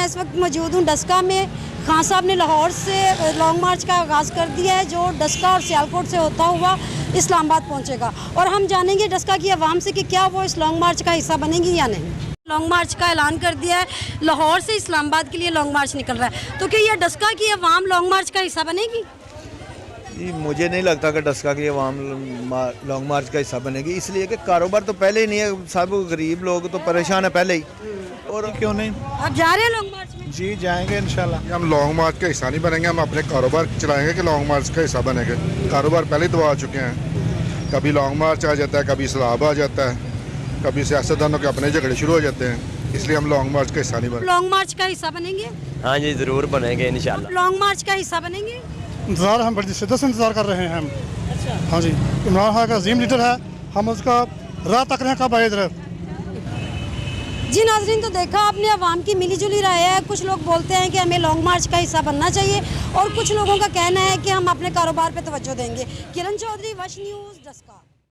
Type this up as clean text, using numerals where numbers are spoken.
मैं इस वक्त मौजूद हूँ डस्का में। खान साहब ने लाहौर से लॉन्ग मार्च का आगाज़ कर दिया है, जो डस्का और सियालकोट से होता हुआ इस्लामाबाद पहुँचेगा। और हम जानेंगे डस्का की आवाम से कि क्या वो इस लॉन्ग मार्च का हिस्सा बनेंगी या नहीं। लॉन्ग मार्च का ऐलान कर दिया है, लाहौर से इस्लामाबाद के लिए लॉन्ग मार्च निकल रहा है, तो क्या ये डस्का की आवाम लॉन्ग मार्च का हिस्सा बनेगी? मुझे नहीं लगता कि डस्का की आवाम लॉन्ग मार्च का हिस्सा बनेगी, इसलिए कि कारोबार तो पहले ही नहीं है, सब गरीब लोग तो परेशान है पहले ही। और क्यों नहीं, आप जा रहे हैं लॉन्ग मार्च में? जी जाएंगे इंशाल्लाह। हम लॉन्ग मार्च का हिस्सा नहीं बनेंगे, हम अपने कारोबार चलाएंगे कि लॉन्ग मार्च का हिस्सा बनेंगे। कारोबार पहले ही दबा चुके हैं, कभी लॉन्ग मार्च आ जाता है, कभी इस्लामाबाद आ जाता है, कभी सियासतदानों के अपने झगड़े शुरू हो जाते हैं, इसलिए हम लॉन्ग मार्च का हिस्सा नहीं बनेंगे। लॉन्ग मार्च का हिस्सा बनेंगे? हाँ जी ज़रूर बनेंगे इंशाल्लाह। लॉन्ग मार्च का हिस्सा बनेंगे? इंतज़ार हम बड़ी शिद्दत से इंतज़ार कर रहे हैं हम। अच्छा। हाँ जी, इमरान खान का अजीम लीडर है, हम उसका राह तक रहे हैं कब आए इधर। जी नाज़रीन, तो देखा आपने अवाम की मिली जुली राय है। कुछ लोग बोलते हैं कि हमें लॉन्ग मार्च का हिस्सा बनना चाहिए और कुछ लोगों का कहना है कि हम अपने कारोबार पे तवज्जो देंगे। किरण चौधरी, वश न्यूज़, डस्का।